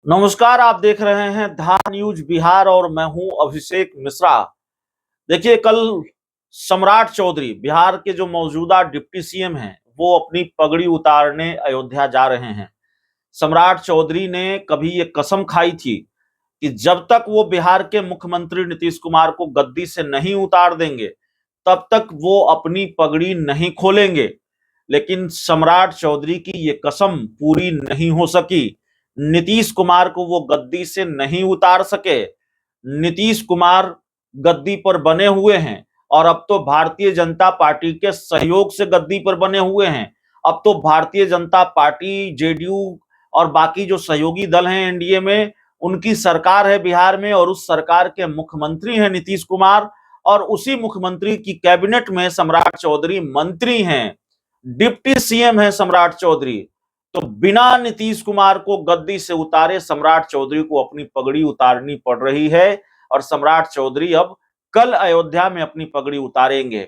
नमस्कार, आप देख रहे हैं धा न्यूज बिहार और मैं हूं अभिषेक मिश्रा। देखिए, कल सम्राट चौधरी बिहार के जो मौजूदा डिप्टी सीएम हैं वो अपनी पगड़ी उतारने अयोध्या जा रहे हैं। सम्राट चौधरी ने कभी ये कसम खाई थी कि जब तक वो बिहार के मुख्यमंत्री नीतीश कुमार को गद्दी से नहीं उतार देंगे तब तक वो अपनी पगड़ी नहीं खोलेंगे। लेकिन सम्राट चौधरी की ये कसम पूरी नहीं हो सकी। नीतीश कुमार को वो गद्दी से नहीं उतार सके। नीतीश कुमार गद्दी पर बने हुए हैं और अब तो भारतीय जनता पार्टी के सहयोग से गद्दी पर बने हुए हैं। अब तो भारतीय जनता पार्टी, जेडीयू और बाकी जो सहयोगी दल हैं एनडीए में, उनकी सरकार है बिहार में और उस सरकार के मुख्यमंत्री हैं नीतीश कुमार और उसी मुख्यमंत्री की कैबिनेट में सम्राट चौधरी मंत्री हैं, डिप्टी सीएम है सम्राट चौधरी। तो बिना नीतीश कुमार को गद्दी से उतारे सम्राट चौधरी को अपनी पगड़ी उतारनी पड़ रही है और सम्राट चौधरी अब कल अयोध्या में अपनी पगड़ी उतारेंगे।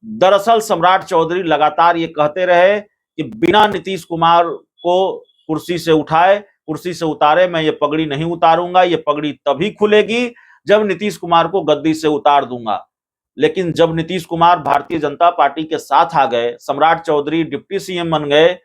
दरअसल सम्राट चौधरी लगातार ये कहते रहे कि बिना नीतीश कुमार को कुर्सी से उठाए, कुर्सी से उतारे मैं ये पगड़ी नहीं उतारूंगा, ये पगड़ी तभी खुलेगी जब नीतीश कुमार को गद्दी से उतार दूंगा। लेकिन जब नीतीश कुमार भारतीय जनता पार्टी के साथ आ गए, सम्राट चौधरी डिप्टी सीएम बन गए,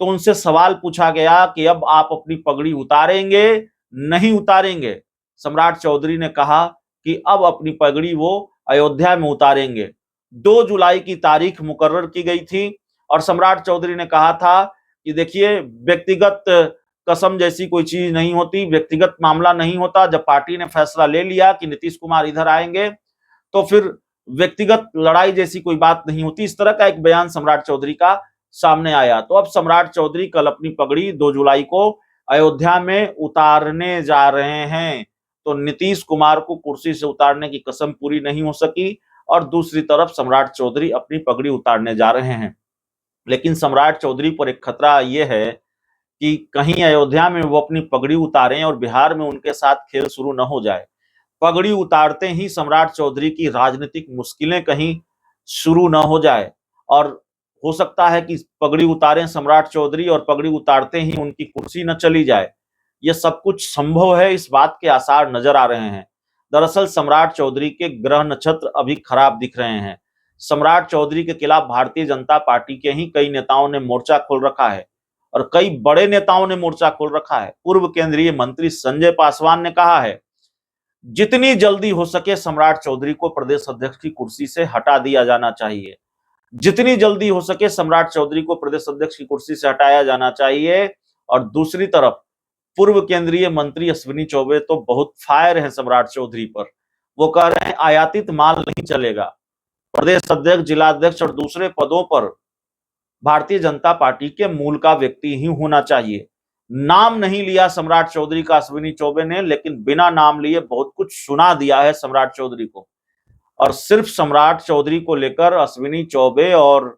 तो उनसे सवाल पूछा गया कि अब आप अपनी पगड़ी उतारेंगे, नहीं उतारेंगे। सम्राट चौधरी ने कहा कि अब अपनी पगड़ी वो अयोध्या में उतारेंगे। 2 जुलाई की तारीख मुकर्रर की गई थी और सम्राट चौधरी ने कहा था कि देखिए, व्यक्तिगत कसम जैसी कोई चीज नहीं होती, व्यक्तिगत मामला नहीं होता। जब पार्टी ने फैसला ले लिया कि नीतीश कुमार इधर आएंगे तो फिर व्यक्तिगत लड़ाई जैसी कोई बात नहीं होती। इस तरह का एक बयान सम्राट चौधरी का सामने आया। तो अब सम्राट चौधरी कल अपनी पगड़ी 2 जुलाई को अयोध्या में उतारने जा रहे हैं। तो नीतीश कुमार को कुर्सी से उतारने की कसम पूरी नहीं हो सकी और दूसरी तरफ सम्राट चौधरी अपनी पगड़ी उतारने जा रहे हैं। लेकिन सम्राट चौधरी पर एक खतरा यह है कि कहीं अयोध्या में वो अपनी पगड़ी उतारें और बिहार में उनके साथ खेल शुरू न हो जाए। पगड़ी उतारते ही सम्राट चौधरी की राजनीतिक मुश्किलें कहीं शुरू न हो जाए और हो सकता है कि पगड़ी उतारें सम्राट चौधरी और पगड़ी उतारते ही उनकी कुर्सी न चली जाए। यह सब कुछ संभव है, इस बात के आसार नजर आ रहे हैं। दरअसल सम्राट चौधरी के ग्रह नक्षत्र अभी खराब दिख रहे हैं। सम्राट चौधरी के खिलाफ भारतीय जनता पार्टी के ही कई नेताओं ने मोर्चा खोल रखा है और कई बड़े नेताओं ने मोर्चा खोल रखा है। पूर्व केंद्रीय मंत्री संजय पासवान ने कहा है जितनी जल्दी हो सके सम्राट चौधरी को प्रदेश अध्यक्ष की कुर्सी से हटा दिया जाना चाहिए। जितनी जल्दी हो सके सम्राट चौधरी को प्रदेश अध्यक्ष की कुर्सी से हटाया जाना चाहिए। और दूसरी तरफ पूर्व केंद्रीय मंत्री अश्विनी चौबे तो बहुत फायर हैं सम्राट चौधरी पर। वो कह रहे हैं आयातित माल नहीं चलेगा, प्रदेश अध्यक्ष, जिलाध्यक्ष और दूसरे पदों पर भारतीय जनता पार्टी के मूल का व्यक्ति ही होना चाहिए। नाम नहीं लिया सम्राट चौधरी का अश्विनी चौबे ने, लेकिन बिना नाम लिए बहुत कुछ सुना दिया है सम्राट चौधरी को। और सिर्फ सम्राट चौधरी को लेकर अश्विनी चौबे और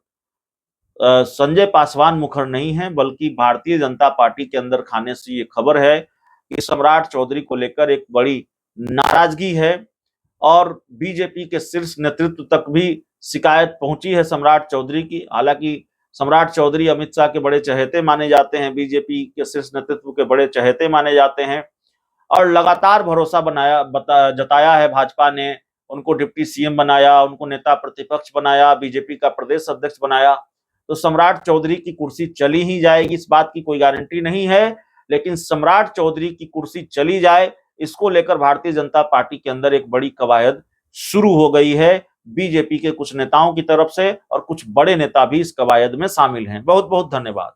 संजय पासवान मुखर नहीं है, बल्कि भारतीय जनता पार्टी के अंदर खाने से ये खबर है कि सम्राट चौधरी को लेकर एक बड़ी नाराजगी है और बीजेपी के शीर्ष नेतृत्व तक भी शिकायत पहुंची है सम्राट चौधरी की। हालांकि सम्राट चौधरी अमित शाह के बड़े चहेते माने जाते हैं, बीजेपी के शीर्ष नेतृत्व के बड़े चहेते माने जाते हैं और लगातार भरोसा जताया है भाजपा ने। उनको डिप्टी सीएम बनाया, उनको नेता प्रतिपक्ष बनाया, बीजेपी का प्रदेश अध्यक्ष बनाया। तो सम्राट चौधरी की कुर्सी चली ही जाएगी, इस बात की कोई गारंटी नहीं है, लेकिन सम्राट चौधरी की कुर्सी चली जाए इसको लेकर भारतीय जनता पार्टी के अंदर एक बड़ी कवायद शुरू हो गई है। बीजेपी के कुछ नेताओं की तरफ से और कुछ बड़े नेता भी इस कवायद में शामिल हैं। बहुत बहुत धन्यवाद।